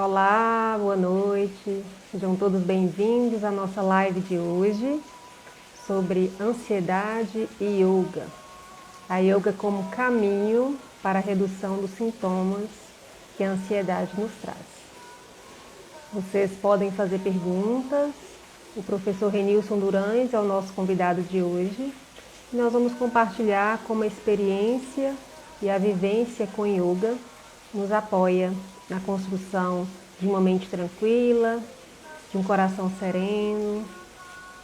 Olá, boa noite. Sejam todos bem-vindos à nossa live de hoje sobre ansiedade e yoga. A yoga como caminho para a redução dos sintomas que a ansiedade nos traz. Vocês podem fazer perguntas. O professor Renilson Durães é o nosso convidado de hoje. Nós vamos compartilhar como a experiência e a vivência com yoga nos apoia na construção de uma mente tranquila, de um coração sereno,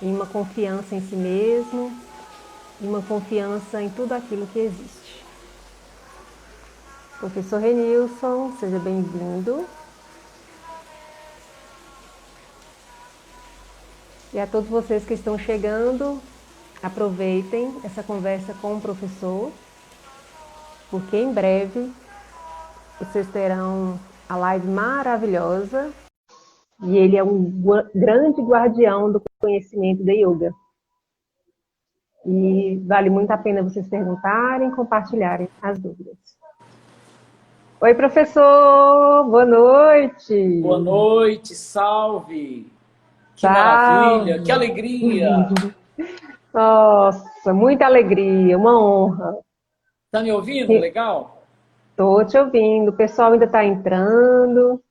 em uma confiança em si mesmo e uma confiança em tudo aquilo que existe. Professor Renilson, seja bem-vindo. E a todos vocês que estão chegando, aproveitem essa conversa com o professor, porque em breve vocês terão a live maravilhosa e ele é um grande guardião do conhecimento da yoga. E vale muito a pena vocês perguntarem, compartilharem as dúvidas. Oi, professor! Boa noite! Boa noite, salve! Que Salve. maravilha, que alegria! Nossa, muita alegria, uma honra. Tá me ouvindo? Legal? Estou te ouvindo, o pessoal ainda está entrando.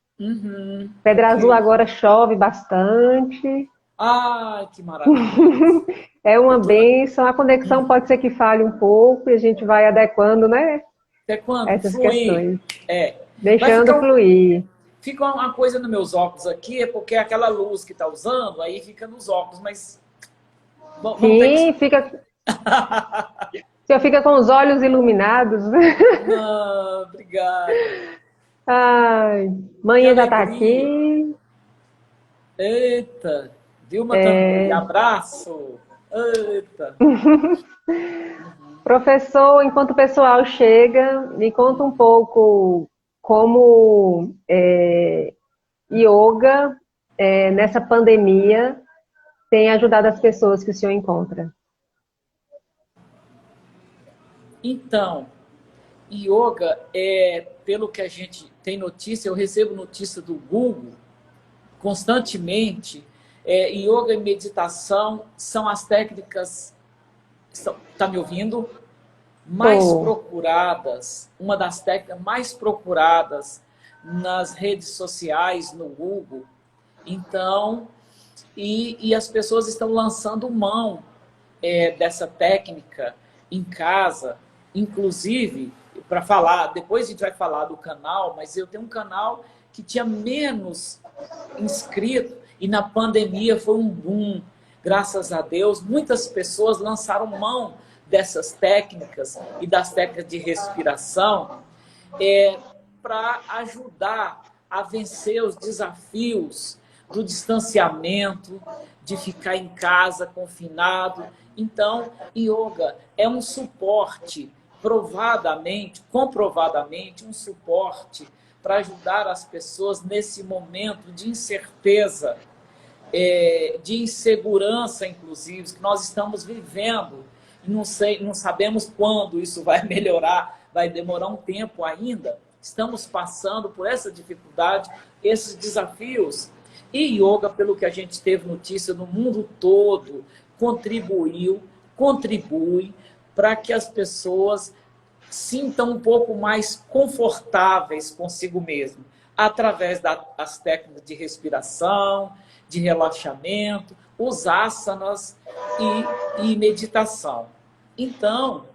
Pedra Azul Ok. agora chove bastante. Ai, que maravilha! É uma Eu tô... bênção. A conexão pode ser que falhe um pouco e a gente vai adequando, né, Até quando? essas Fluir. questões, É. Vai deixando ficar fluir. fica uma coisa nos meus óculos aqui, é porque é aquela luz que tá usando, aí fica nos óculos, mas vamos ter Sim, que... fica, você fica com os olhos iluminados. Não, obrigado. Ai, Que manhã já está alegria. aqui. Eita, Vilma também. Abraço. Eita. Professor, enquanto o pessoal chega, me conta um pouco como yoga, nessa pandemia, tem ajudado as pessoas que o senhor encontra. Então, yoga pelo que a gente tem notícia, eu recebo notícia do Google constantemente. Yoga e meditação são as técnicas, tá me ouvindo? Mais Tô. procuradas, uma das técnicas mais procuradas nas redes sociais, no Google. Então, e as pessoas estão lançando mão dessa técnica em casa, inclusive, para falar, depois a gente vai falar do canal, mas eu tenho um canal que tinha menos inscritos e na pandemia foi um boom, graças a Deus, muitas pessoas lançaram mão dessas técnicas e das técnicas de respiração para ajudar a vencer os desafios do distanciamento, de ficar em casa confinado. Então, yoga é um suporte, comprovadamente, um suporte para ajudar as pessoas nesse momento de incerteza, de insegurança, inclusive, que nós estamos vivendo. E não sabemos quando isso vai melhorar, vai demorar um tempo ainda. Estamos passando por essa dificuldade, esses desafios. E yoga, pelo que a gente teve notícia no mundo todo, contribui para que as pessoas sintam um pouco mais confortáveis consigo mesmo, através das técnicas de respiração, de relaxamento, os asanas e meditação. Então,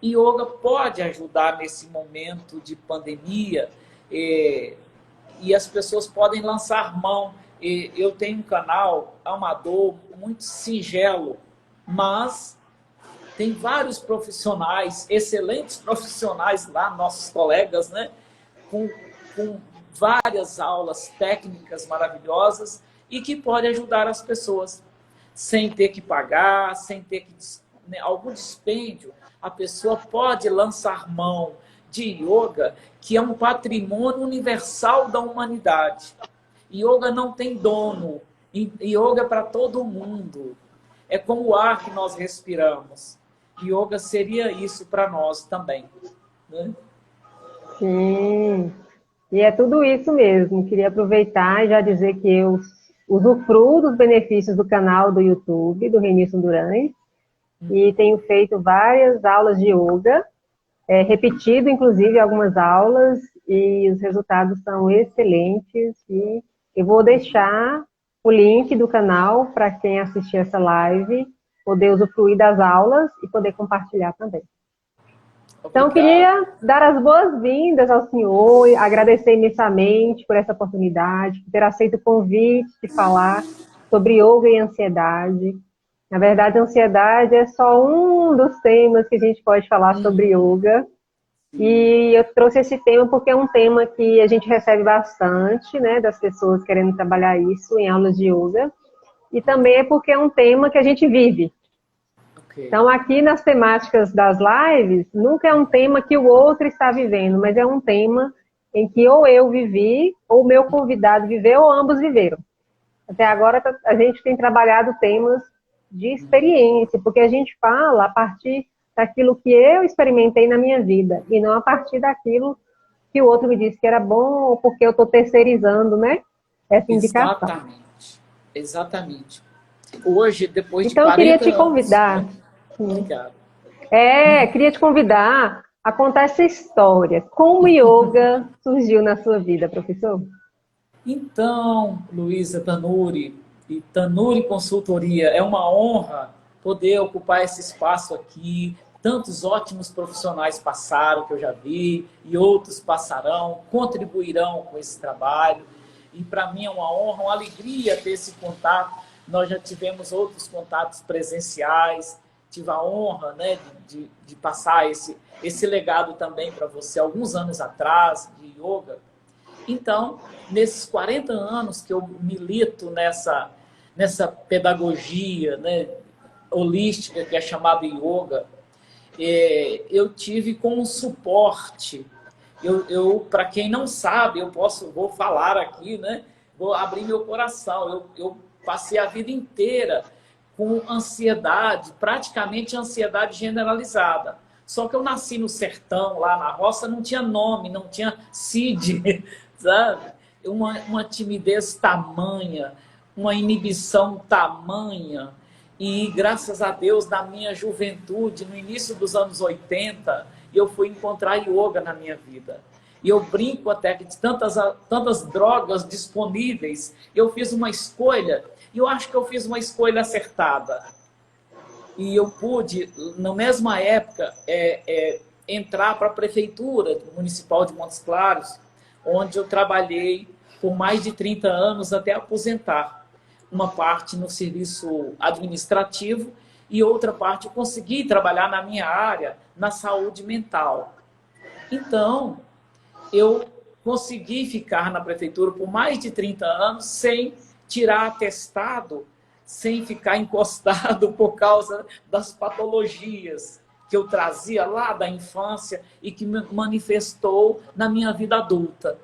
yoga pode ajudar nesse momento de pandemia, e as pessoas podem lançar mão. Eu tenho um canal amador muito singelo, mas tem vários profissionais, excelentes profissionais lá, nossos colegas, né? Com várias aulas técnicas maravilhosas e que pode ajudar as pessoas sem ter que pagar, sem ter que, né, algum dispêndio. A pessoa pode lançar mão de yoga, que é um patrimônio universal da humanidade. Yoga não tem dono. Yoga é para todo mundo. É como o ar que nós respiramos. Yoga seria isso para nós também, né? Sim. E é tudo isso mesmo. Queria aproveitar e já dizer que eu usufruo dos benefícios do canal do YouTube, do Renilson Durães, e tenho feito várias aulas de yoga, repetido inclusive algumas aulas, e os resultados são excelentes. E eu vou deixar o link do canal para quem assistir essa live poder usufruir das aulas e poder compartilhar também. Então, eu Obrigado. queria dar as boas-vindas ao senhor, e agradecer imensamente por essa oportunidade, por ter aceito o convite de falar sobre yoga e ansiedade. Na verdade, a ansiedade é só um dos temas que a gente pode falar sobre yoga. E eu trouxe esse tema porque é um tema que a gente recebe bastante, né, das pessoas querendo trabalhar isso em aulas de yoga. E também é porque é um tema que a gente vive. Ok. Então, aqui nas temáticas das lives, nunca é um tema que o outro está vivendo, mas é um tema em que ou eu vivi, ou o meu convidado viveu, ou ambos viveram. Até agora, a gente tem trabalhado temas de experiência, porque a gente fala a partir daquilo que eu experimentei na minha vida, e não a partir daquilo que o outro me disse que era bom, ou porque eu estou terceirizando, né, essa indicação. Exatamente. Exatamente. Hoje, depois de Então, eu queria 40 te anos, convidar. né? Obrigado. Queria te convidar a contar essa história. Como o yoga surgiu na sua vida, professor? Então, Luísa Tanuri e Tanuri Consultoria, é uma honra poder ocupar esse espaço aqui. Tantos ótimos profissionais passaram, que eu já vi, e outros passarão, contribuirão com esse trabalho. E para mim é uma honra, uma alegria ter esse contato. Nós já tivemos outros contatos presenciais, tive a honra, né, de passar esse legado também para você, alguns anos atrás, de yoga. Então, nesses 40 anos que eu milito nessa pedagogia, né, holística, que é chamada yoga, eu tive como suporte. Para quem não sabe, vou falar aqui, né? Vou abrir meu coração. Eu passei a vida inteira com ansiedade, praticamente ansiedade generalizada. Só que eu nasci no sertão, lá na roça, não tinha nome, não tinha CID, sabe? Uma timidez tamanha, uma inibição tamanha. E graças a Deus, na minha juventude, no início dos anos 80, eu fui encontrar yoga na minha vida. E eu brinco até que de tantas drogas disponíveis, eu fiz uma escolha, e eu acho que eu fiz uma escolha acertada. E eu pude, na mesma época, entrar para a Prefeitura Municipal de Montes Claros, onde eu trabalhei por mais de 30 anos até aposentar. Uma parte no serviço administrativo e outra parte eu consegui trabalhar na minha área, na saúde mental. Então, eu consegui ficar na prefeitura por mais de 30 anos sem tirar atestado, sem ficar encostado por causa das patologias que eu trazia lá da infância e que me manifestou na minha vida adulta.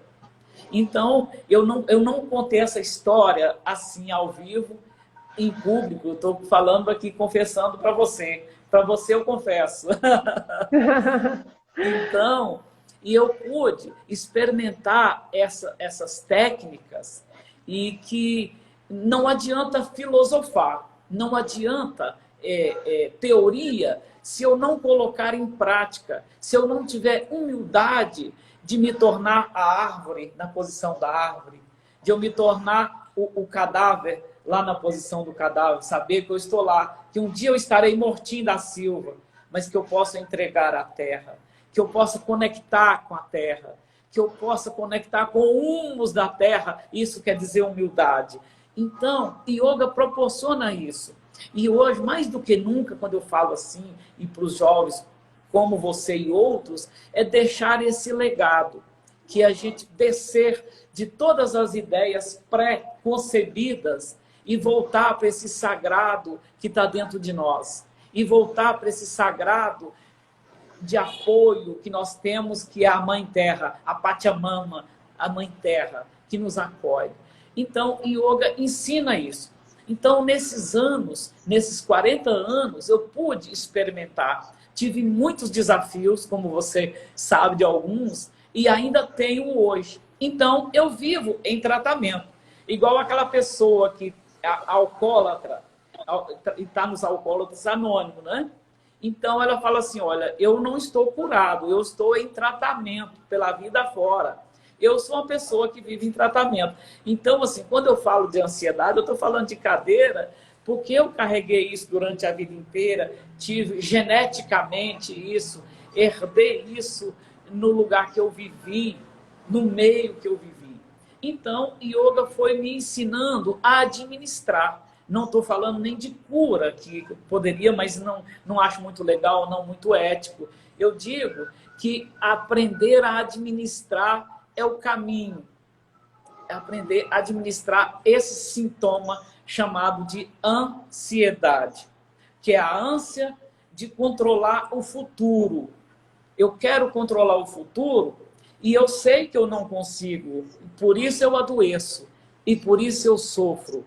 Então, eu não contei essa história assim ao vivo, em público. Eu estou falando aqui, confessando para você. Para você eu confesso. Então, e eu pude experimentar essas técnicas e que não adianta filosofar, não adianta teoria se eu não colocar em prática, se eu não tiver humildade de me tornar a árvore na posição da árvore, de eu me tornar o cadáver lá na posição do cadáver, saber que eu estou lá, que um dia eu estarei mortinho da Silva, mas que eu possa entregar à terra, que eu possa conectar com a terra, que eu possa conectar com o humus da terra, isso quer dizer humildade. Então, yoga proporciona isso. E hoje, mais do que nunca, quando eu falo assim, e para os jovens como você e outros, é deixar esse legado, que a gente descer de todas as ideias pré-concebidas e voltar para esse sagrado que está dentro de nós. E voltar para esse sagrado de apoio que nós temos, que é a Mãe Terra, a Pachamama, a Mãe Terra, que nos acolhe. Então, yoga ensina isso. Então, nesses anos, nesses 40 anos, eu pude experimentar. Tive muitos desafios, como você sabe de alguns, e ainda tenho hoje. Então, eu vivo em tratamento. Igual aquela pessoa que é alcoólatra, e está nos alcoólatras anônimos, né? Então, ela fala assim, olha, eu não estou curado, eu estou em tratamento pela vida fora. Eu sou uma pessoa que vive em tratamento. Então, assim, quando eu falo de ansiedade, eu estou falando de cadeira, porque eu carreguei isso durante a vida inteira, tive geneticamente isso, herdei isso no lugar que eu vivi, no meio que eu vivi. Então, yoga foi me ensinando a administrar. Não estou falando nem de cura, que poderia, mas não acho muito legal, não muito ético. Eu digo que aprender a administrar é o caminho. É aprender a administrar esse sintoma chamado de ansiedade, que é a ânsia de controlar o futuro. Eu quero controlar o futuro e eu sei que eu não consigo, por isso eu adoeço e por isso eu sofro.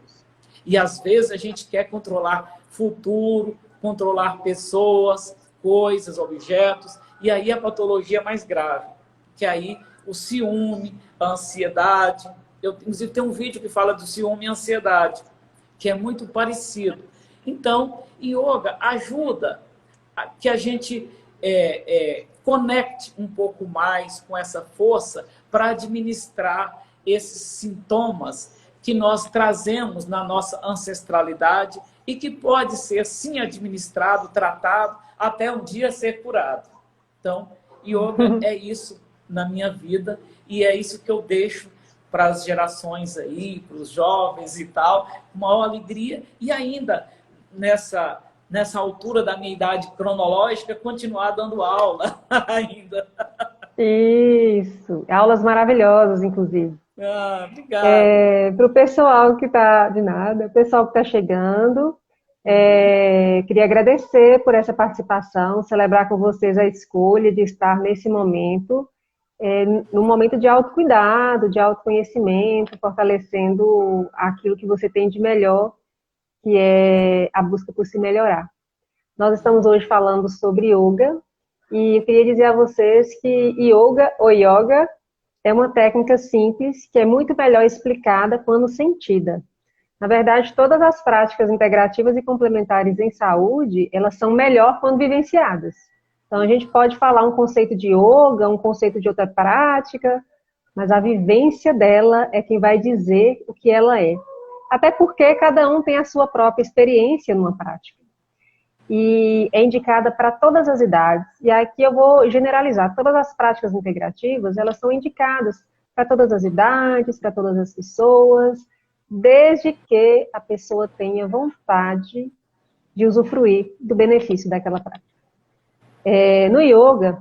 E às vezes a gente quer controlar futuro, controlar pessoas, coisas, objetos, e aí a patologia é mais grave, que aí o ciúme, a ansiedade. Eu, inclusive, tem um vídeo que fala do ciúme e ansiedade, que é muito parecido. Então, yoga ajuda a que a gente conecte um pouco mais com essa força para administrar esses sintomas que nós trazemos na nossa ancestralidade e que pode ser, sim, administrado, tratado, até um dia ser curado. Então, yoga é isso na minha vida e é isso que eu deixo para as gerações aí, para os jovens e tal, com maior alegria. E ainda, nessa altura da minha idade cronológica, continuar dando aula ainda. Isso, aulas maravilhosas, inclusive. Obrigado. Para o pessoal que está, de nada, o pessoal que está chegando, queria agradecer por essa participação, celebrar com vocês a escolha de estar nesse momento, num momento de autocuidado, de autoconhecimento, fortalecendo aquilo que você tem de melhor, que é a busca por se melhorar. Nós estamos hoje falando sobre yoga, e eu queria dizer a vocês que yoga ou yoga é uma técnica simples que é muito melhor explicada quando sentida. Na verdade, todas as práticas integrativas e complementares em saúde, elas são melhor quando vivenciadas. Então, a gente pode falar um conceito de yoga, um conceito de outra prática, mas a vivência dela é quem vai dizer o que ela é. Até porque cada um tem a sua própria experiência numa prática. E é indicada para todas as idades. E aqui eu vou generalizar. Todas as práticas integrativas, elas são indicadas para todas as idades, para todas as pessoas, desde que a pessoa tenha vontade de usufruir do benefício daquela prática. No yoga,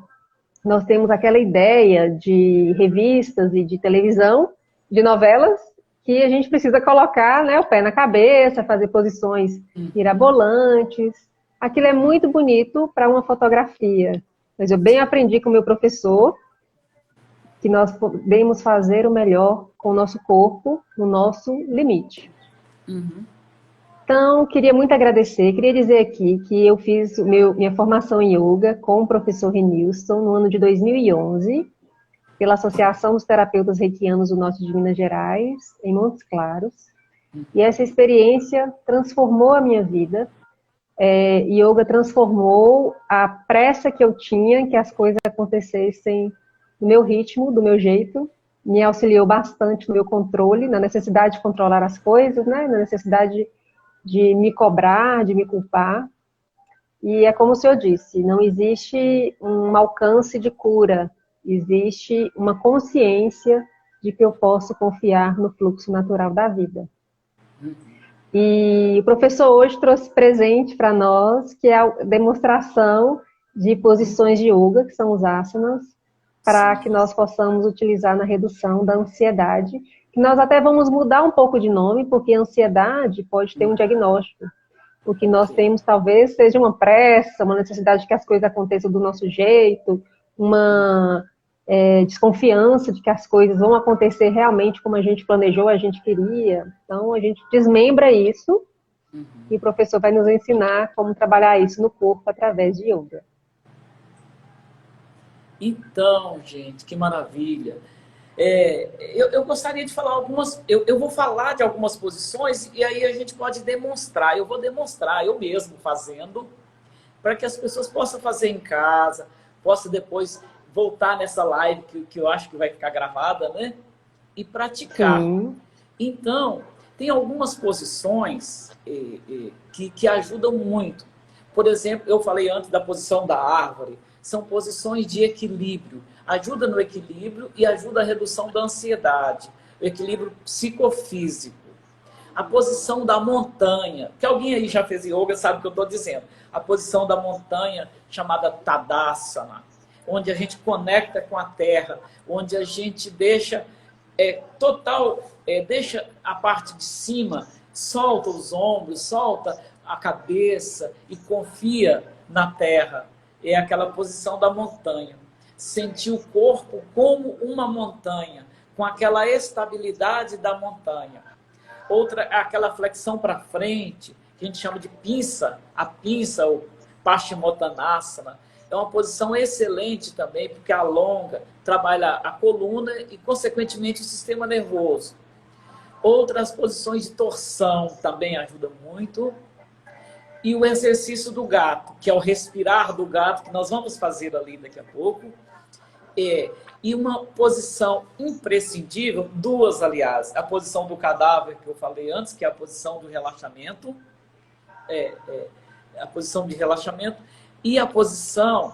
nós temos aquela ideia de revistas e de televisão, de novelas, que a gente precisa colocar, né, o pé na cabeça, fazer posições mirabolantes. Aquilo é muito bonito para uma fotografia, mas eu bem aprendi com o meu professor que nós podemos fazer o melhor com o nosso corpo, no nosso limite. Então, queria muito agradecer, queria dizer aqui que eu fiz minha formação em yoga com o professor Renilson no ano de 2011, pela Associação dos Terapeutas Reikianos do Norte de Minas Gerais, em Montes Claros, e essa experiência transformou a minha vida. Yoga transformou a pressa que eu tinha, que as coisas acontecessem no meu ritmo, do meu jeito, me auxiliou bastante no meu controle, na necessidade de controlar as coisas, né? Na necessidade de me cobrar, de me culpar. E é como o senhor disse, não existe um alcance de cura, existe uma consciência de que eu posso confiar no fluxo natural da vida. E o professor hoje trouxe presente para nós, que é a demonstração de posições de yoga, que são os asanas, para que nós possamos utilizar na redução da ansiedade, que nós até vamos mudar um pouco de nome, porque a ansiedade pode ter um diagnóstico. O que nós temos talvez seja uma pressa, uma necessidade de que as coisas aconteçam do nosso jeito, uma desconfiança de que as coisas vão acontecer realmente como a gente planejou, a gente queria. Então, a gente desmembra isso e o professor vai nos ensinar como trabalhar isso no corpo através de yoga. Então, gente, que maravilha. Eu gostaria de falar algumas... Eu vou falar de algumas posições e aí a gente pode demonstrar. Eu vou demonstrar, eu mesmo fazendo, para que as pessoas possam fazer em casa, possam depois voltar nessa live, que eu acho que vai ficar gravada, né? E praticar. Sim. Então, tem algumas posições que ajudam muito. Por exemplo, eu falei antes da posição da árvore. São posições de equilíbrio. Ajuda no equilíbrio e ajuda a redução da ansiedade. O equilíbrio psicofísico. A posição da montanha. Que alguém aí já fez yoga sabe o que eu estou dizendo. A posição da montanha chamada Tadasana. Onde a gente conecta com a terra. Onde a gente deixa... deixa a parte de cima, solta os ombros, solta a cabeça e confia na terra. É aquela posição da montanha. Sentir o corpo como uma montanha, com aquela estabilidade da montanha. Outra é aquela flexão para frente, que a gente chama de pinça, a pinça, ou Paschimottanasana. É uma posição excelente também, porque alonga, trabalha a coluna e, consequentemente, o sistema nervoso. Outras posições de torção também ajudam muito. E o exercício do gato, que é o respirar do gato, que nós vamos fazer ali daqui a pouco. E uma posição imprescindível, duas, aliás, a posição do cadáver, que eu falei antes, que é a posição do relaxamento, a posição de relaxamento, e a posição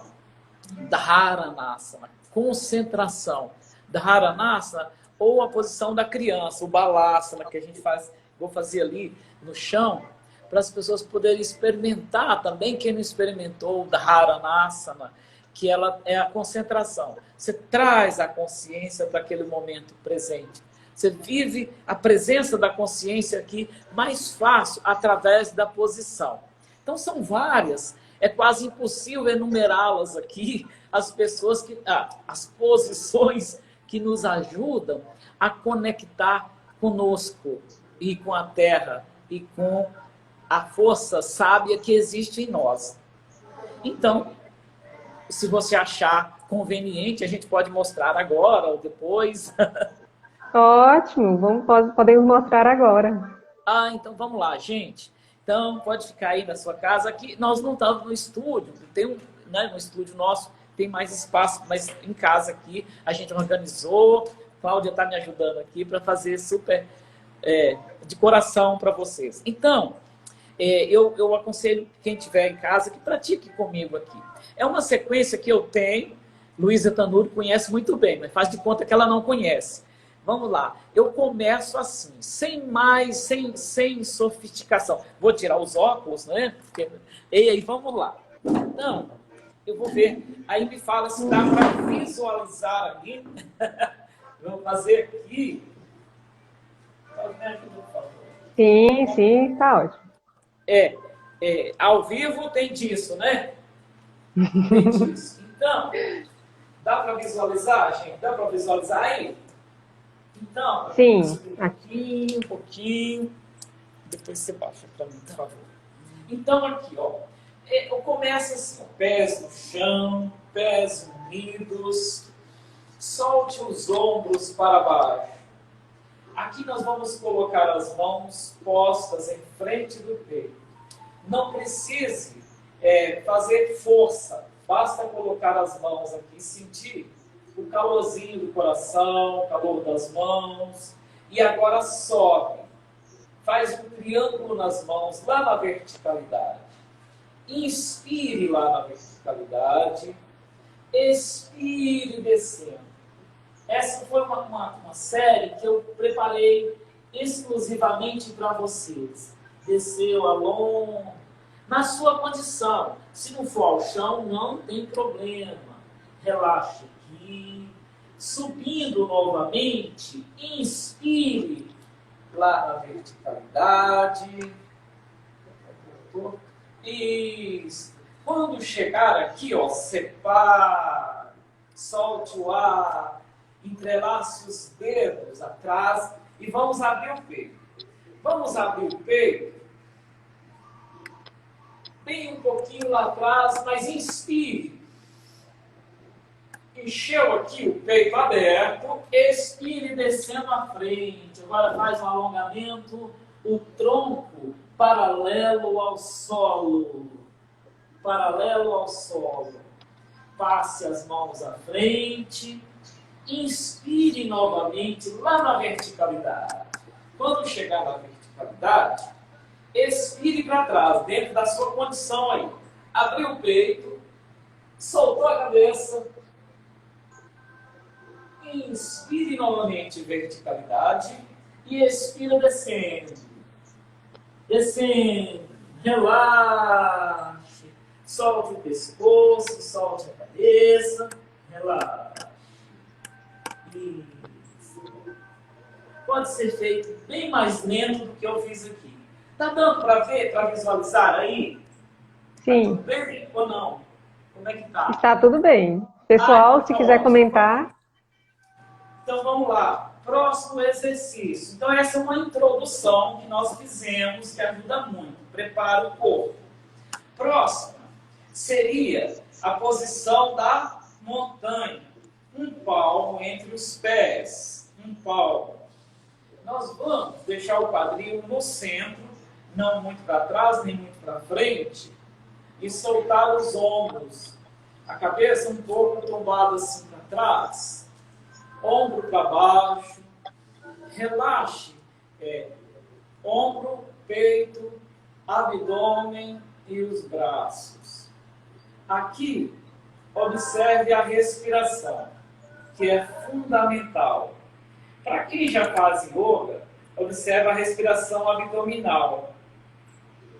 Dharanasana, concentração. Dharanasana, ou a posição da criança, o Balasana, que a gente faz, vou fazer ali no chão, para as pessoas poderem experimentar também, quem não experimentou o Dharanasana, que ela é a concentração. Você traz a consciência para aquele momento presente. Você vive a presença da consciência aqui mais fácil através da posição. Então são várias, é quase impossível enumerá-las aqui, as posições que nos ajudam a conectar conosco e com a Terra e com a força sábia que existe em nós. Então, se você achar conveniente, a gente pode mostrar agora ou depois. Ótimo, podemos mostrar agora. Então vamos lá, gente. Então, pode ficar aí na sua casa. Aqui, nós não estamos no estúdio, no estúdio nosso tem mais espaço, mas em casa aqui a gente organizou. Cláudia está me ajudando aqui para fazer super de coração para vocês. Então, eu aconselho quem estiver em casa que pratique comigo aqui. É uma sequência que eu tenho, Luísa Tanuri conhece muito bem, mas faz de conta que ela não conhece. Vamos lá, eu começo assim, sem sofisticação. Vou tirar os óculos, né? E aí, vamos lá. Então, eu vou ver. Aí me fala se dá para visualizar aqui. Vamos fazer aqui. Sim, sim, está ótimo. Ao vivo tem disso, né? Tem disso. Então, dá para visualizar, gente? Dá para visualizar aí? Então, sim, um pouquinho. Depois você baixa para mim, por favor. Então, aqui, ó. Eu começo assim, pés no chão, pés unidos. Solte os ombros para baixo. Aqui nós vamos colocar as mãos postas em frente do peito. Não precise fazer força. Basta colocar as mãos aqui e sentir o calorzinho do coração, o calor das mãos. E agora sobe. Faz um triângulo nas mãos, lá na verticalidade. Inspire lá na verticalidade. Expire descendo. Essa foi uma série que eu preparei exclusivamente para vocês. Desceu a longo, na sua condição. Se não for ao chão, não tem problema. Relaxe aqui. Subindo novamente, inspire lá na verticalidade. Isso. Quando chegar aqui, ó, separe, solte o ar, entrelace os dedos atrás e vamos abrir o peito. Vamos abrir o peito. Bem um pouquinho lá atrás, mas inspire. Encheu aqui o peito aberto, expire descendo à frente. Agora faz um alongamento, o tronco paralelo ao solo. Paralelo ao solo. Passe as mãos à frente. Inspire novamente lá na verticalidade. Quando chegar na verticalidade, expire para trás, dentro da sua condição aí. Abriu o peito, soltou a cabeça. Inspire novamente verticalidade e expira descendo. Descendo, relaxe. Solte o pescoço, solte a cabeça, relaxe. Isso. Pode ser feito bem mais lento do que eu fiz aqui. Tá dando para ver, para visualizar aí? Sim. Tá tudo bem ou não? Como é que tá? Está tudo bem. Pessoal, então se tá quiser ótimo. comentar. Então vamos lá. Próximo exercício. Então essa é uma introdução que nós fizemos que ajuda muito. Prepara o corpo. Próxima seria a posição da montanha. Um palmo entre os pés. Um palmo. Nós vamos deixar o quadril no centro, não muito para trás, nem muito para frente, e soltar os ombros. A cabeça um pouco tombada assim para trás, ombro para baixo. Relaxe. Ombro, peito, abdômen e os braços. Aqui, observe a respiração, que é fundamental. Para quem já faz yoga, observe a respiração abdominal.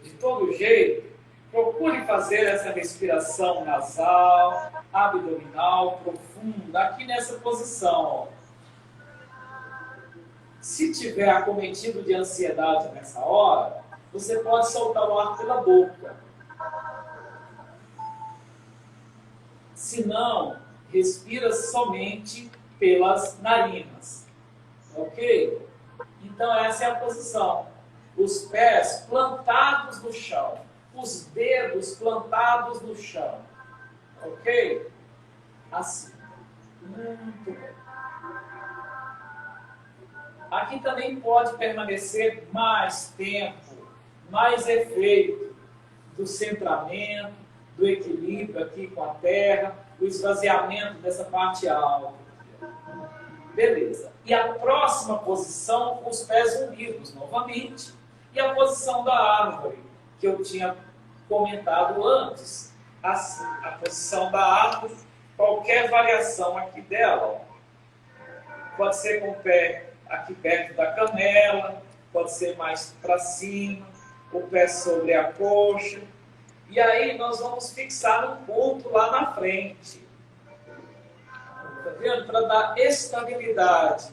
De todo jeito, procure fazer essa respiração nasal, abdominal, profunda, aqui nessa posição. Ó. Se tiver acometido de ansiedade nessa hora, você pode soltar o ar pela boca. Se não, respira somente pelas narinas. Ok? Então essa é a posição. Os pés plantados no chão. Os dedos plantados no chão. Ok? Assim. Muito bem. Aqui também pode permanecer mais tempo, mais efeito do centramento, do equilíbrio aqui com a terra, o esvaziamento dessa parte alta. Beleza. E a próxima posição, os pés unidos novamente. E a posição da árvore, que eu tinha comentado antes. Assim, a posição da árvore, qualquer variação aqui dela. Pode ser com o pé aqui perto da canela, pode ser mais para cima, o pé sobre a coxa. E aí nós vamos fixar um ponto lá na frente. Tá vendo? Para dar estabilidade,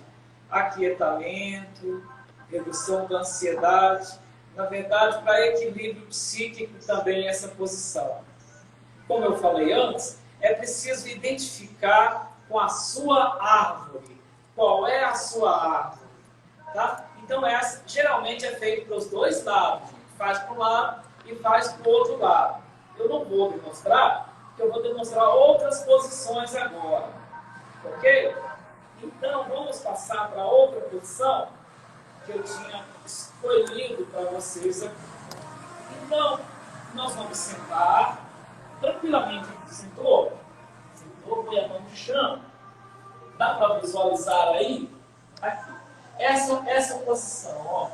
aquietamento, redução da ansiedade. Na verdade, para equilíbrio psíquico também essa posição. Como eu falei antes, é preciso identificar com a sua árvore. Qual é a sua árvore? Tá? Então, essa geralmente é feito para os dois lados. Faz para um lado e faz para o outro lado. Eu não vou demonstrar, porque eu vou demonstrar outras posições agora. Ok? Então, vamos passar para outra posição que eu tinha escolhido para vocês aqui. Então, nós vamos sentar tranquilamente. Sentou? Sentou, põe a mão no chão. Dá para visualizar aí? Aqui. Essa posição, ó.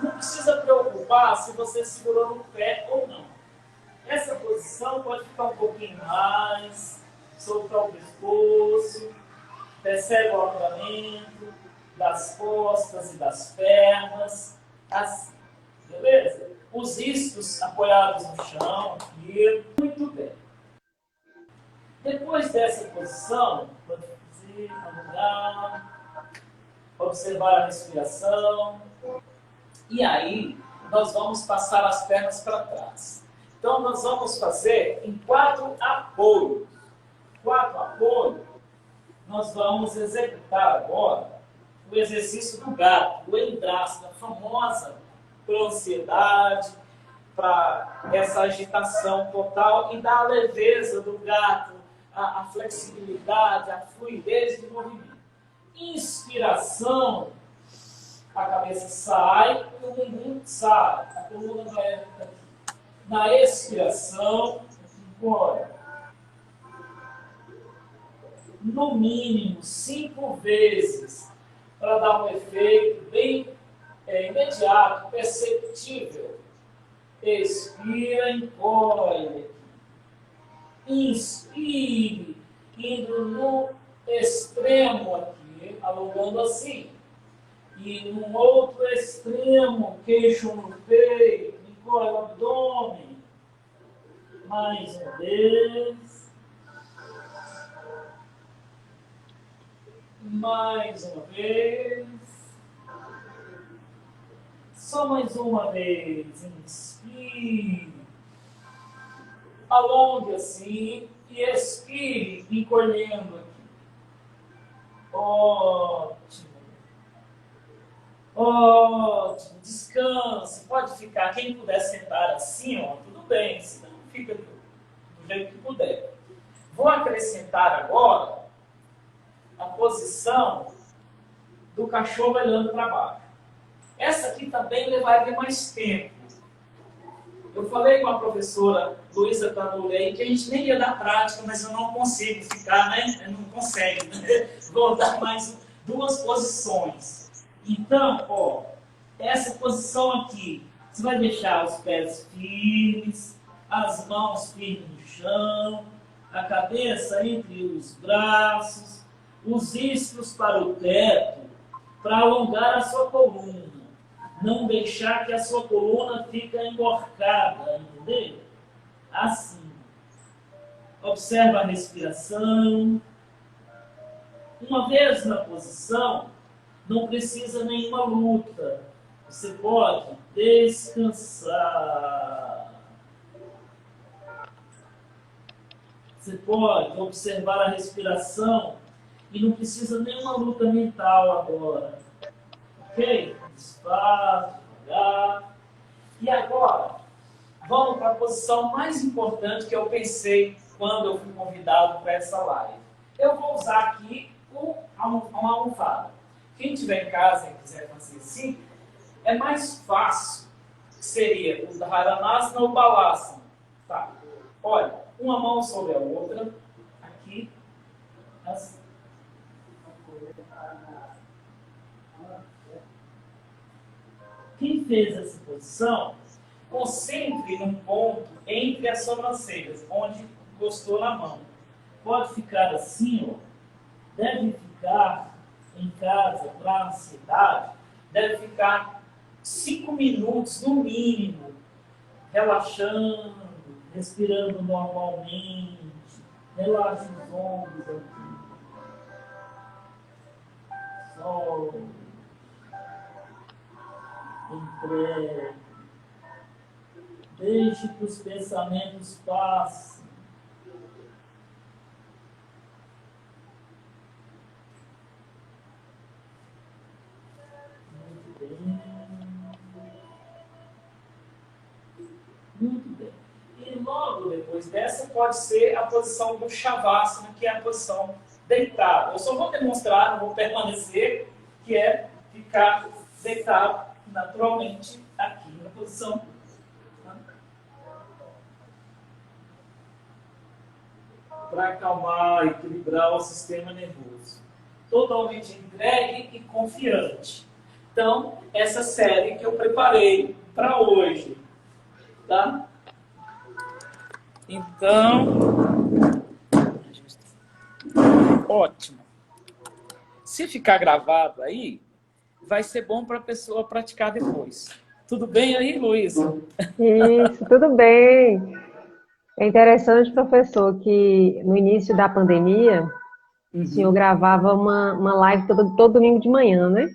Não precisa preocupar se você segurou no pé ou não. Essa posição pode ficar um pouquinho mais, soltar o pescoço, percebe o alongamento das costas e das pernas, assim, beleza? Os isquios apoiados no chão, aqui, muito bem. Depois dessa posição, pode fazer, alongar, observar a respiração. E aí, nós vamos passar as pernas para trás. Então, nós vamos fazer em 4 apoios. 4 apoios, nós vamos executar agora o exercício do gato, o Endrasana, famosa para ansiedade, para essa agitação total e dá a leveza do gato, a flexibilidade, a fluidez de movimento. Inspiração, a cabeça sai e o bumbum sai, a coluna vai aqui. Na expiração, embora. No mínimo 5 vezes, para dar um efeito bem imediato, perceptível. Expira, encolhe. Inspire, indo no extremo aqui, alongando assim. E no outro extremo, queixo no peito, encolhe o abdômen. Mais uma vez. Mais uma vez. Só mais uma vez. Inspire. Alongue assim e expire, encolhendo aqui. Ótimo. Ótimo. Descanse. Pode ficar. Quem puder sentar assim, ó, tudo bem. Senão fica do jeito que puder. Vou acrescentar agora a posição do cachorro olhando para baixo. Essa aqui também levaria mais tempo. Eu falei com a professora Luísa Tanulei que a gente nem ia dar prática, mas eu não consigo ficar, né? Eu não consegue, né? Vou dar mais 2 posições. Então, ó, essa posição aqui, você vai deixar os pés firmes, as mãos firmes no chão, a cabeça entre os braços, os isquios para o teto, para alongar a sua coluna. Não deixar que a sua coluna fique emborcada, entendeu? Assim. Observa a respiração. Uma vez na posição, não precisa nenhuma luta. Você pode descansar. Você pode observar a respiração e não precisa nenhuma luta mental agora. Ok? Despacio, devagar. E agora, vamos para a posição mais importante que eu pensei quando eu fui convidado para essa live. Eu vou usar aqui uma almofada. Quem estiver em casa e quiser fazer assim, é mais fácil. Seria o Dharanasana ou Balasana. Tá. Olha, uma mão sobre a outra, aqui, assim. Quem fez essa posição, concentre num ponto entre as sobrancelhas, onde encostou na mão. Pode ficar assim, ó. Deve ficar em casa para ansiedade, deve ficar 5 minutos no mínimo, relaxando, respirando normalmente. Relaxa os ombros aqui. Solta. Entregue. Deixe que os pensamentos passem. Muito bem. Muito bem. E logo depois dessa pode ser a posição do Shavasana, que é a posição deitada. Eu só vou demonstrar, não vou permanecer, que é ficar deitado naturalmente aqui na posição. Para acalmar, equilibrar o sistema nervoso. Totalmente entregue e confiante. Então, essa série que eu preparei para hoje. Tá? Então, ótimo. Se ficar gravado aí, vai ser bom para a pessoa praticar depois. Tudo bem aí, Luísa? Isso, tudo bem. É interessante, professor, que no início da pandemia, o senhor gravava uma live todo domingo de manhã, né?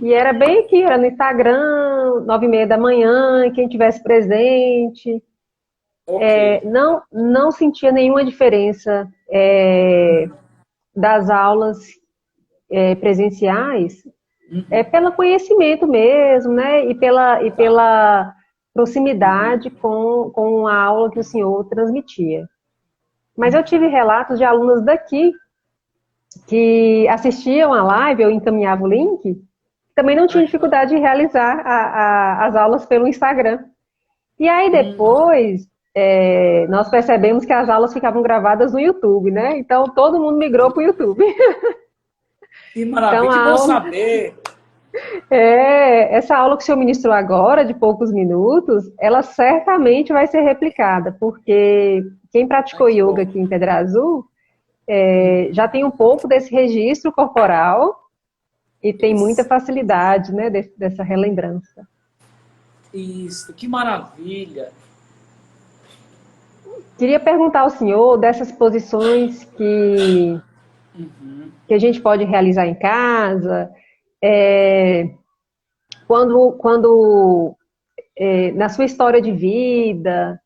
E era bem aqui, era no Instagram, 9h30 da manhã, quem tivesse presente. Okay. Não sentia nenhuma diferença das aulas presenciais, pelo conhecimento mesmo, né? E pela proximidade com a aula que o senhor transmitia. Mas eu tive relatos de alunas daqui que assistiam a live, eu encaminhava o link, também não tinham dificuldade de realizar as aulas pelo Instagram. E aí depois, nós percebemos que as aulas ficavam gravadas no YouTube, né? Então todo mundo migrou para o YouTube. Que maravilha, Então, que bom saber. essa aula que o senhor ministrou agora, de poucos minutos, ela certamente vai ser replicada, porque quem praticou Que yoga bom. aqui em Pedra Azul já tem um pouco desse registro corporal e tem muita Isso, facilidade, né, dessa relembrança. isso, que maravilha. Queria perguntar ao senhor dessas posições que a gente pode realizar em casa, quando na sua história de vida,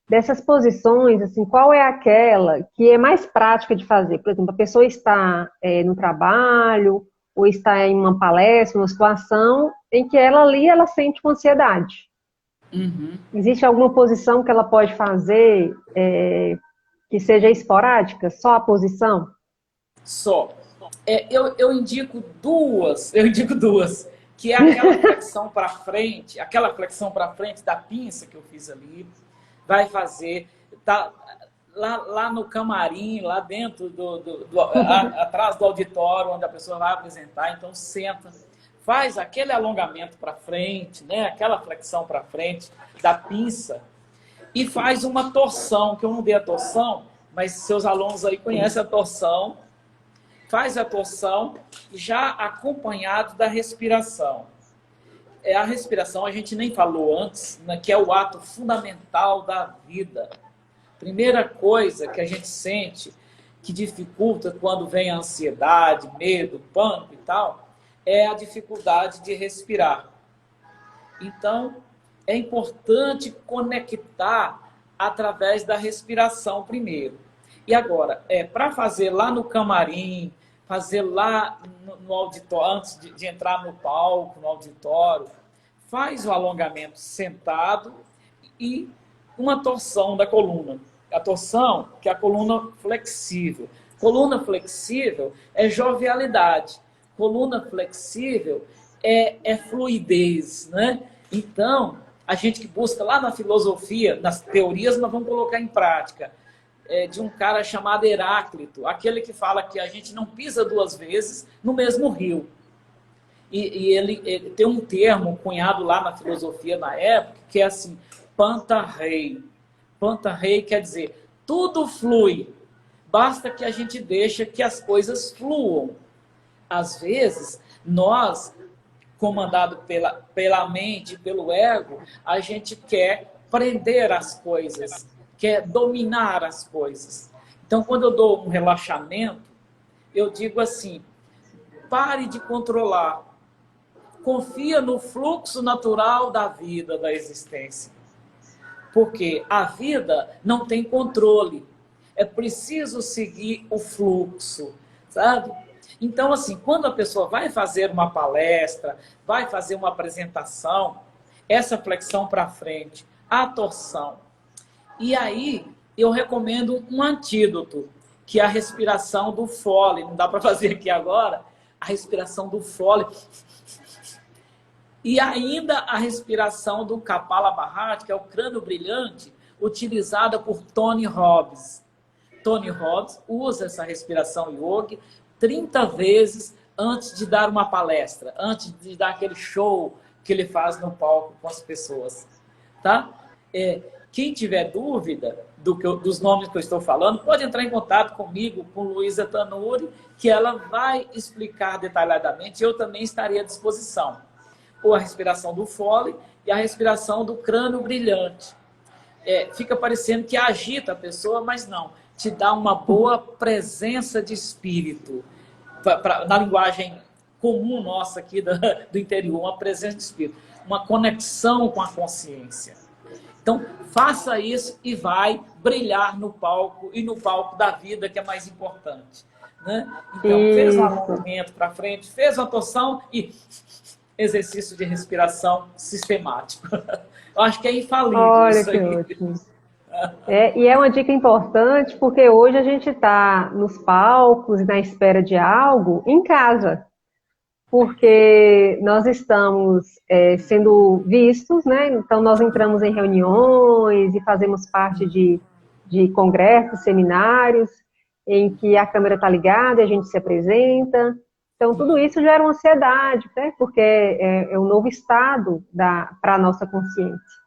dessas posições, assim, qual é aquela que é mais prática de fazer? Por exemplo, a pessoa está no trabalho, ou está em uma palestra, uma situação em que ela ali ela sente uma ansiedade. Uhum. Existe alguma posição que ela pode fazer que seja esporádica? Só a posição? Só. Eu indico duas, que é aquela flexão para frente da pinça que eu fiz ali, vai fazer, tá lá no camarim, lá dentro atrás do auditório, onde a pessoa vai apresentar, então senta, faz aquele alongamento para frente, né? Aquela flexão para frente da pinça, e faz uma torção, que eu não dei a torção, mas seus alunos aí conhecem a torção. Faz a torção já acompanhado da respiração. A respiração a gente nem falou antes, né, que é o ato fundamental da vida. Primeira coisa que a gente sente que dificulta quando vem a ansiedade, medo, pânico e tal, é a dificuldade de respirar. Então, é importante conectar através da respiração primeiro. E agora, para fazer lá no camarim, fazer lá no auditório, antes de entrar no palco, no auditório, faz o alongamento sentado e uma torção da coluna. A torção, que é a coluna flexível. Coluna flexível é jovialidade. Coluna flexível é fluidez, né? Então, a gente que busca lá na filosofia, nas teorias, nós vamos colocar em prática. De um cara chamado Heráclito, aquele que fala que a gente não pisa duas vezes no mesmo rio. E ele tem um termo cunhado lá na filosofia na época, que é assim, panta rei. Panta rei quer dizer, tudo flui, basta que a gente deixe que as coisas fluam. Às vezes, nós, comandado pela mente, pelo ego, a gente quer prender as coisas, quer dominar as coisas. Então, quando eu dou um relaxamento, eu digo assim, pare de controlar. Confia no fluxo natural da vida, da existência. Porque a vida não tem controle. É preciso seguir o fluxo, sabe? Então, assim, quando a pessoa vai fazer uma palestra, vai fazer uma apresentação, essa flexão para frente, a torção. E aí, eu recomendo um antídoto, que é a respiração do Foley. Não dá para fazer aqui agora, a respiração do Foley. E ainda a respiração do Kapalabhati, que é o crânio brilhante, utilizada por Tony Robbins. Tony Robbins usa essa respiração yoga 30 vezes antes de dar uma palestra, antes de dar aquele show que ele faz no palco com as pessoas. Tá? Quem tiver dúvida dos nomes que eu estou falando, pode entrar em contato comigo, com Luísa Tanuri, que ela vai explicar detalhadamente e eu também estarei à disposição. Ou a respiração do Foley e a respiração do crânio brilhante. Fica parecendo que agita a pessoa, mas não. Te dá uma boa presença de espírito. Na linguagem comum nossa aqui do interior, uma presença de espírito. Uma conexão com a consciência. Então, faça isso e vai brilhar no palco e no palco da vida, que é mais importante. Né? Então, fez um alongamento para frente, fez uma torção e exercício de respiração sistemático. Eu acho que é infalível Olha isso que aí. ótimo. E é uma dica importante porque hoje a gente está nos palcos, na espera de algo, em casa. Porque nós estamos sendo vistos, né? Então nós entramos em reuniões e fazemos parte de congressos, seminários, em que a câmera está ligada e a gente se apresenta. Então tudo isso gera uma ansiedade, né? Porque é um novo estado para a nossa consciência.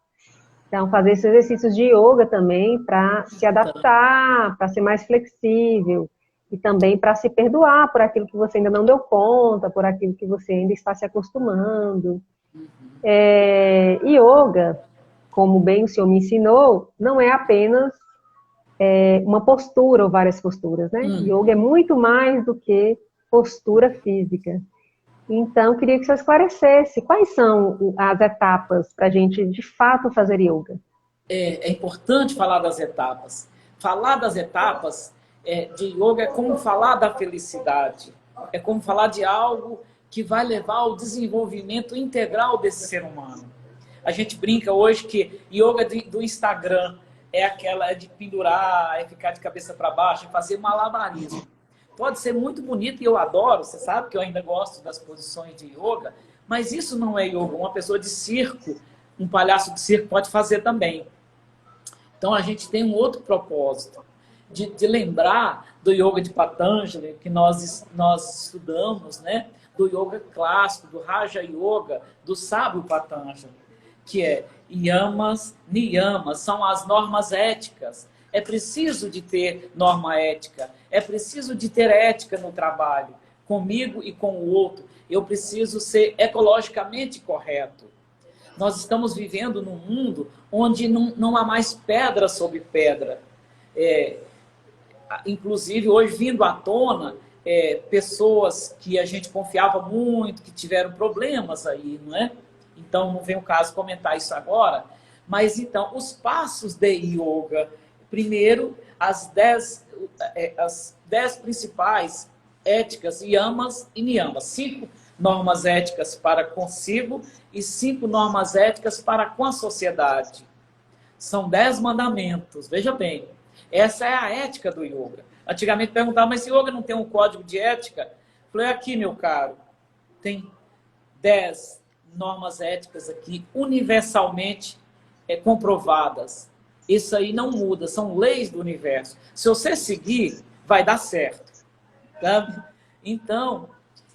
Então fazer esses exercícios de yoga também para se adaptar, para ser mais flexível, e também para se perdoar por aquilo que você ainda não deu conta, por aquilo que você ainda está se acostumando. Yoga, como bem o senhor me ensinou, não é apenas uma postura ou várias posturas, né? Yoga é muito mais do que postura física. Então, queria que você esclarecesse quais são as etapas para a gente, de fato, fazer yoga. É importante falar das etapas. Falar das etapas de yoga é como falar da felicidade. É como falar de algo que vai levar ao desenvolvimento integral desse ser humano. A gente brinca hoje que yoga do Instagram é aquela de pendurar, é ficar de cabeça para baixo, é fazer malabarismo. Pode ser muito bonito e eu adoro, você sabe que eu ainda gosto das posições de yoga, mas isso não é yoga. Uma pessoa de circo, um palhaço de circo pode fazer também. Então a gente tem um outro propósito, de lembrar do yoga de Patanjali, que nós estudamos, né? Do yoga clássico, do Raja Yoga, do sábio Patanjali, que é yamas, niyamas, são as normas éticas. É preciso de ter norma ética, é preciso de ter ética no trabalho, comigo e com o outro. Eu preciso ser ecologicamente correto. Nós estamos vivendo num mundo onde não há mais pedra sobre pedra. Inclusive, hoje vindo à tona, pessoas que a gente confiava muito, que tiveram problemas aí, não é? Então, não vem o caso comentar isso agora. Mas, então, os passos de yoga. Primeiro, as 10 principais éticas, yamas e niyamas. 5 normas éticas para consigo e 5 normas éticas para com a sociedade. São 10 mandamentos, veja bem. Essa é a ética do yoga. Antigamente perguntavam, mas esse yoga não tem um código de ética? Eu falei, aqui, meu caro, tem 10 normas éticas aqui, universalmente comprovadas. Isso aí não muda, são leis do universo. Se você seguir, vai dar certo. Tá? Então,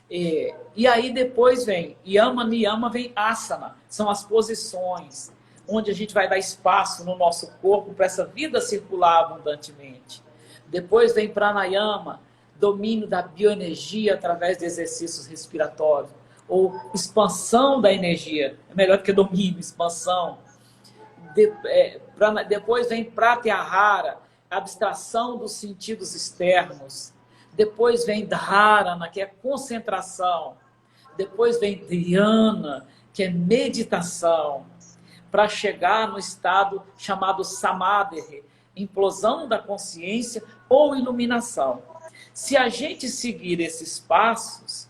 e aí depois vem yama, niyama, vem asana. São as posições, onde a gente vai dar espaço no nosso corpo para essa vida circular abundantemente. Depois vem pranayama, domínio da bioenergia através de exercícios respiratórios, ou expansão da energia. É melhor do que domínio, expansão. Depois vem pratyahara, abstração dos sentidos externos. Depois vem dharana, que é concentração. Depois vem dhyana, que é meditação, para chegar no estado chamado samadhi, implosão da consciência ou iluminação. Se a gente seguir esses passos,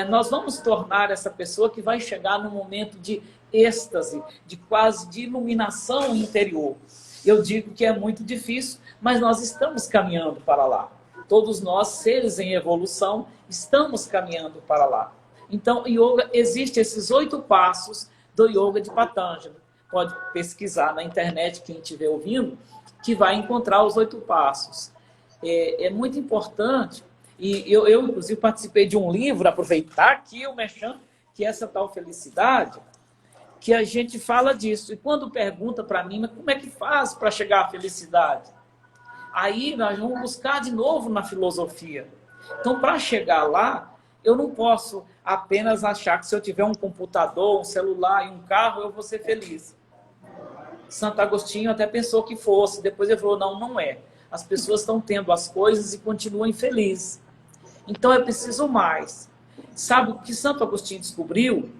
nós vamos tornar essa pessoa que vai chegar num momento de êxtase, quase de iluminação interior. Eu digo que é muito difícil, mas nós estamos caminhando para lá. Todos nós, seres em evolução, estamos caminhando para lá. Então, yoga, existe esses 8 passos do yoga de Patanjali. Pode pesquisar na internet, quem estiver ouvindo, que vai encontrar os 8 passos. É muito importante, e eu, inclusive, participei de um livro, aproveitar aqui o merchan, que é essa tal felicidade, que a gente fala disso. E quando pergunta para mim, mas como é que faz para chegar à felicidade? Aí nós vamos buscar de novo na filosofia. Então, para chegar lá, eu não posso apenas achar que se eu tiver um computador, um celular e um carro, eu vou ser feliz. Santo Agostinho até pensou que fosse, depois ele falou, não, não é. As pessoas estão tendo as coisas e continuam infelizes. Então, é preciso mais. Sabe o que Santo Agostinho descobriu?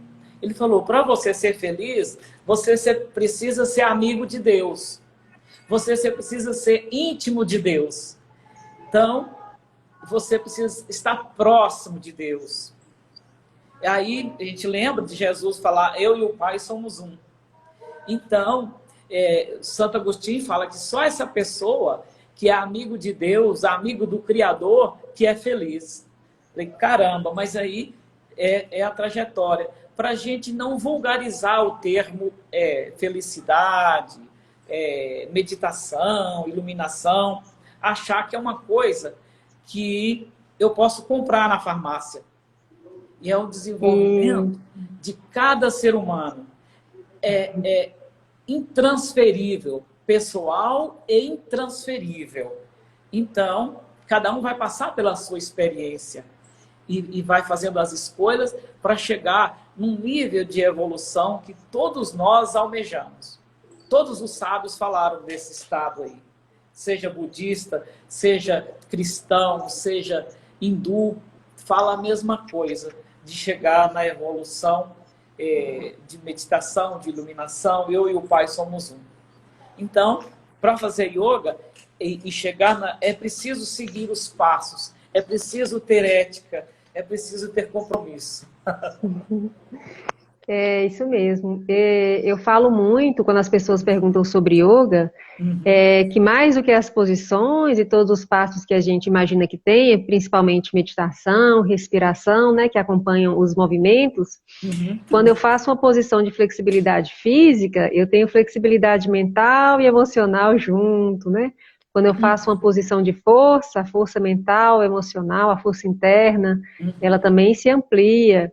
Ele falou, para você ser feliz, você precisa ser amigo de Deus. Você precisa ser íntimo de Deus. Então, você precisa estar próximo de Deus. Aí a gente lembra de Jesus falar, eu e o Pai somos um. Então, Santo Agostinho fala que só essa pessoa que é amigo de Deus, amigo do Criador, que é feliz. Falei, caramba, mas aí é a trajetória. Para a gente não vulgarizar o termo felicidade, meditação, iluminação, achar que é uma coisa que eu posso comprar na farmácia. E é um desenvolvimento de cada ser humano. É intransferível, pessoal e intransferível. Então, cada um vai passar pela sua experiência e vai fazendo as escolhas para chegar num nível de evolução que todos nós almejamos. Todos os sábios falaram desse estado aí. Seja budista, seja cristão, seja hindu, fala a mesma coisa, de chegar na evolução de meditação, de iluminação, eu e o Pai somos um. Então, para fazer yoga e chegar é preciso seguir os passos, é preciso ter ética, é preciso ter compromisso. É isso mesmo. Eu falo muito quando as pessoas perguntam sobre yoga, que mais do que as posições e todos os passos que a gente imagina que tem, principalmente meditação, respiração, né, que acompanham os movimentos, quando eu faço uma posição de flexibilidade física, eu tenho flexibilidade mental e emocional junto, né? Quando eu faço uma posição de força, a força mental, emocional, a força interna, ela também se amplia.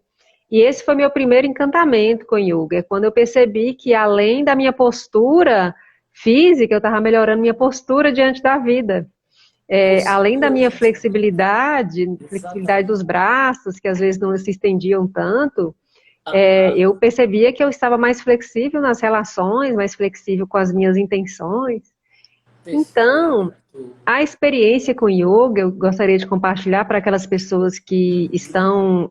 E esse foi meu primeiro encantamento com yoga, quando eu percebi que além da minha postura física, eu estava melhorando minha postura diante da vida. Além da minha flexibilidade dos braços, que às vezes não se estendiam tanto, eu percebia que eu estava mais flexível nas relações, mais flexível com as minhas intenções. Então, a experiência com yoga, eu gostaria de compartilhar para aquelas pessoas que estão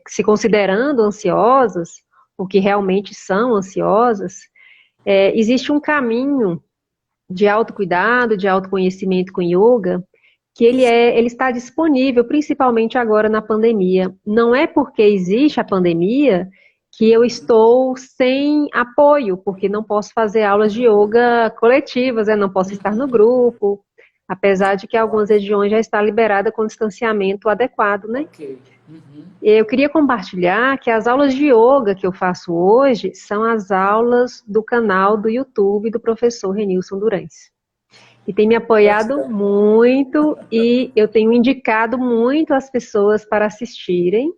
se considerando ansiosas, ou que realmente são ansiosas, existe um caminho de autocuidado, de autoconhecimento com yoga, que ele está disponível, principalmente agora na pandemia. Não é porque existe a pandemia que eu estou sem apoio, porque não posso fazer aulas de yoga coletivas, não posso estar no grupo, apesar de que algumas regiões já está liberada com distanciamento adequado, né? Okay. Eu queria compartilhar que as aulas de yoga que eu faço hoje são as aulas do canal do YouTube do professor Renilson Durães. E tem me apoiado muito e eu tenho indicado muito as pessoas para assistirem.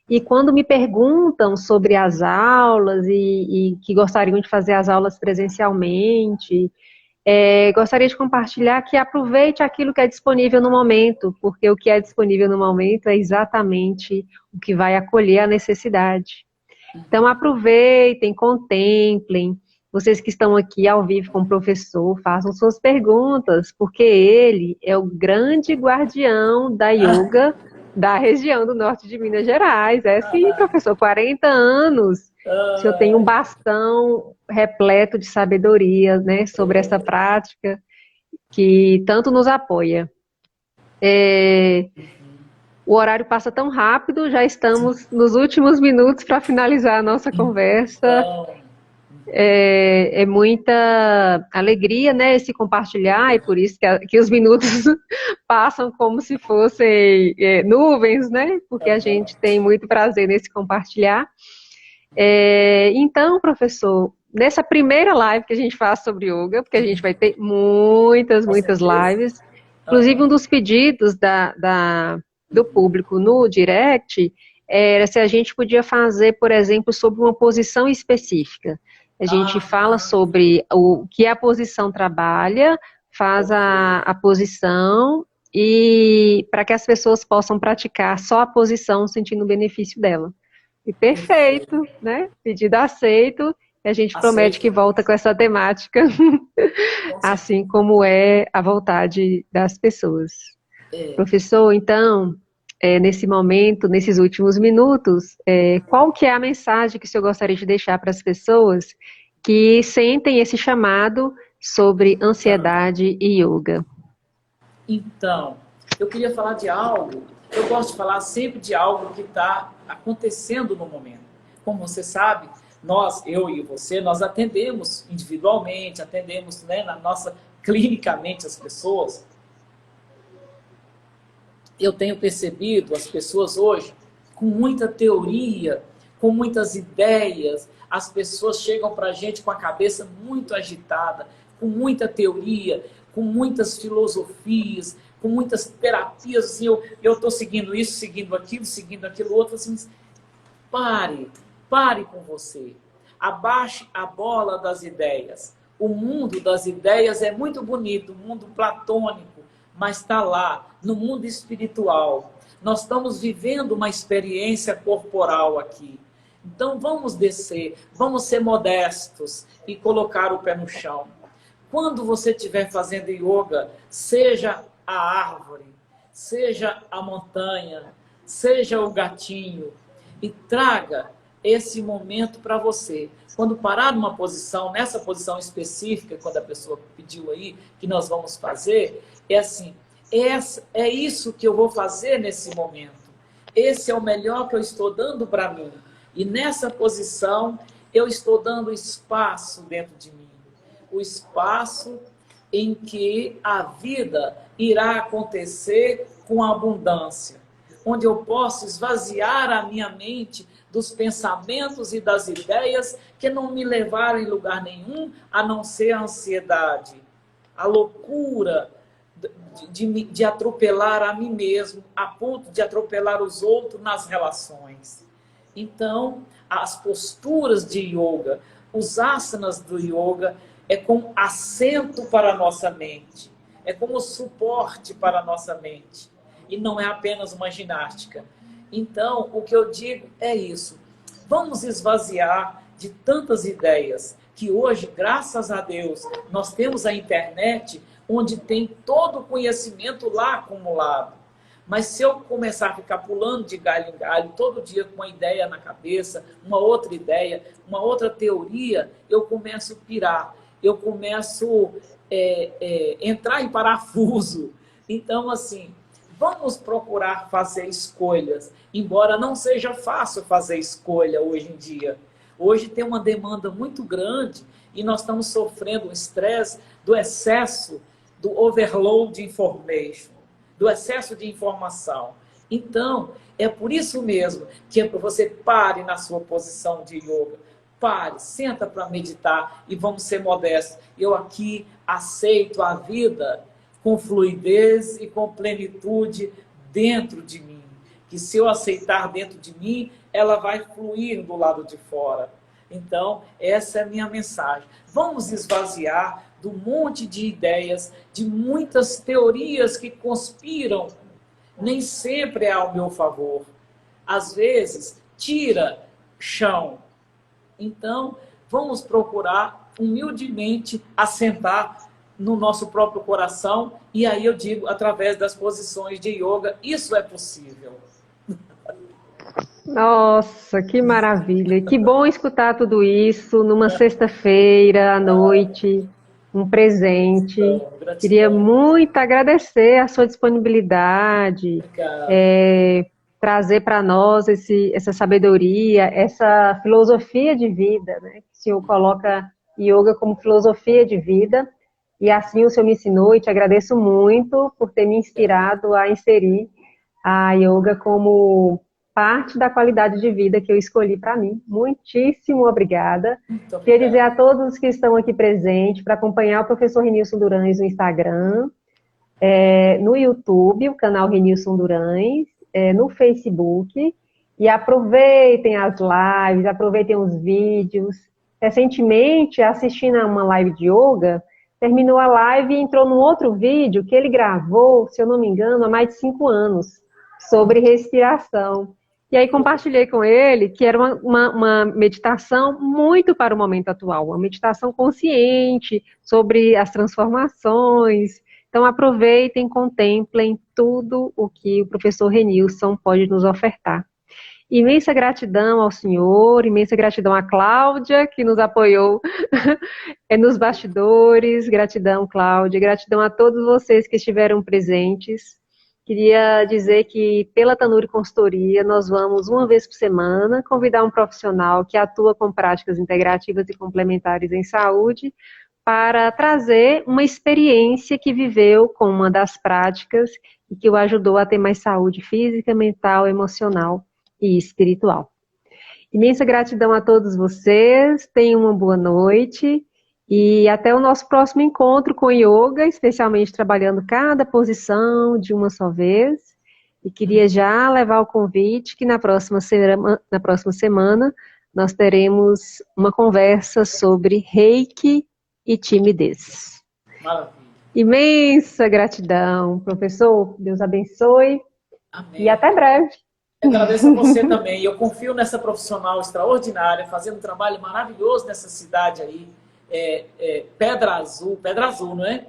E quando me perguntam sobre as aulas e que gostariam de fazer as aulas presencialmente, gostaria de compartilhar que aproveite aquilo que é disponível no momento, porque o que é disponível no momento é exatamente o que vai acolher a necessidade. Então aproveitem, contemplem, vocês que estão aqui ao vivo com o professor, façam suas perguntas, porque ele é o grande guardião da yoga da região do norte de Minas Gerais. Sim, professor, 40 anos. O senhor tem um bastão repleto de sabedoria, né, sobre essa prática que tanto nos apoia. O horário passa tão rápido, já estamos nos últimos minutos para finalizar a nossa conversa. É muita alegria, né, esse compartilhar, e por isso que os minutos passam como se fossem nuvens, né, porque a gente tem muito prazer nesse compartilhar. Então, professor, nessa primeira live que a gente faz sobre yoga, porque a gente vai ter muitas lives, inclusive um dos pedidos do público no direct era se a gente podia fazer, por exemplo, sobre uma posição específica. A gente fala sobre o que a posição trabalha, faz a posição, e para que as pessoas possam praticar só a posição sentindo o benefício dela. E perfeito, né? Pedido aceito, e a gente promete que volta com essa temática, assim como é a vontade das pessoas. Professor, então, nesse momento, nesses últimos minutos, qual que é a mensagem que o senhor gostaria de deixar para as pessoas que sentem esse chamado sobre ansiedade e yoga? Então, Eu queria falar de algo, eu gosto de falar sempre de algo que está acontecendo no momento. Como você sabe, nós, eu e você, nós atendemos individualmente, atendemos, né, na nossa, clinicamente as pessoas. Eu tenho percebido as pessoas hoje com muita teoria, com muitas ideias. As pessoas chegam para a gente com a cabeça muito agitada, com muita teoria, com muitas filosofias, com muitas terapias. Assim, eu estou seguindo isso, seguindo aquilo outro. Assim, pare com você. Abaixe a bola das ideias. O mundo das ideias é muito bonito, o mundo platônico, mas está lá, no mundo espiritual. Nós estamos vivendo uma experiência corporal aqui. Então vamos descer, vamos ser modestos e colocar o pé no chão. Quando você estiver fazendo yoga, seja a árvore, seja a montanha, seja o gatinho, e traga esse momento para você. Quando parar numa posição, nessa posição específica, quando a pessoa pediu aí, que nós vamos fazer, é assim, é isso que eu vou fazer nesse momento. Esse é o melhor que eu estou dando para mim. E nessa posição, eu estou dando espaço dentro de mim. O espaço em que a vida irá acontecer com abundância. Onde eu posso esvaziar a minha mente dos pensamentos e das ideias que não me levaram em lugar nenhum, a não ser a ansiedade, a loucura de atropelar a mim mesmo, a ponto de atropelar os outros nas relações. Então, as posturas de yoga, os asanas do yoga, é como assento para a nossa mente, é como suporte para a nossa mente. E não é apenas uma ginástica. Então, o que eu digo é isso. Vamos esvaziar de tantas ideias que hoje, graças a Deus, nós temos a internet onde tem todo o conhecimento lá acumulado. Mas se eu começar a ficar pulando de galho em galho, todo dia com uma ideia na cabeça, uma outra ideia, uma outra teoria, eu começo a pirar, eu começo a entrar em parafuso. Então, assim, vamos procurar fazer escolhas, embora não seja fácil fazer escolha hoje em dia. Hoje tem uma demanda muito grande e nós estamos sofrendo o estresse do excesso, do overload information, do excesso de informação. Então, é por isso mesmo que você pare na sua posição de yoga. Pare, senta para meditar e vamos ser modestos. Eu aqui aceito a vida com fluidez e com plenitude dentro de mim. Que se eu aceitar dentro de mim, ela vai fluir do lado de fora. Então, essa é a minha mensagem. Vamos esvaziar do monte de ideias, de muitas teorias que conspiram. Nem sempre é ao meu favor. Às vezes, tira chão. Então, vamos procurar humildemente assentar no nosso próprio coração, e aí eu digo, através das posições de yoga, isso é possível. Nossa, que maravilha! Que bom escutar tudo isso numa sexta-feira à noite, um presente. Gratidão, Queria gratidão. muito agradecer a sua disponibilidade, Obrigado. trazer para nós essa sabedoria, essa filosofia de vida, né? Que o senhor coloca yoga como filosofia de vida, e assim o senhor me ensinou, e te agradeço muito por ter me inspirado a inserir a yoga como parte da qualidade de vida que eu escolhi para mim. Muitíssimo obrigada. Muito Queria dizer obrigado. a todos os que estão aqui presentes para acompanhar o professor Renilson Durães no Instagram, no YouTube, o canal Renilson Durães, no Facebook, e aproveitem as lives, aproveitem os vídeos. Recentemente, assistindo a uma live de yoga, terminou a live e entrou num outro vídeo que ele gravou, se eu não me engano, há mais de 5 anos, sobre respiração. E aí compartilhei com ele que era uma meditação muito para o momento atual, uma meditação consciente sobre as transformações. Então aproveitem, contemplem tudo o que o professor Renilson pode nos ofertar. Imensa gratidão ao senhor, imensa gratidão à Cláudia, que nos apoiou nos bastidores. Gratidão, Cláudia, gratidão a todos vocês que estiveram presentes. Queria dizer que, pela Tanuri Consultoria, nós vamos, uma vez por semana, convidar um profissional que atua com práticas integrativas e complementares em saúde para trazer uma experiência que viveu com uma das práticas e que o ajudou a ter mais saúde física, mental, emocional e espiritual. Imensa gratidão a todos vocês, tenham uma boa noite e até o nosso próximo encontro com yoga, especialmente trabalhando cada posição de uma só vez. E queria já levar o convite que na próxima semana nós teremos uma conversa sobre Reiki e timidez. Maravilha. Imensa gratidão, professor. Deus abençoe. Amém. E até breve. Eu agradeço a você também. Eu confio nessa profissional extraordinária, fazendo um trabalho maravilhoso nessa cidade aí. Pedra Azul, não é?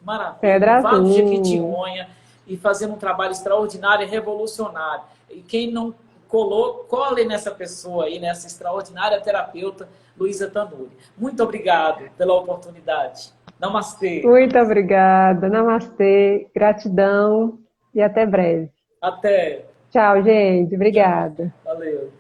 Maravilha. Pedra Azul. De Jequitinhonha, e fazendo um trabalho extraordinário e revolucionário. E quem não colou, cole nessa pessoa aí, nessa extraordinária terapeuta, Luísa Tanuri. Muito obrigado pela oportunidade. Namastê. Muito obrigada. Namastê. Gratidão e até breve. Até. Tchau, gente. Obrigada. Valeu.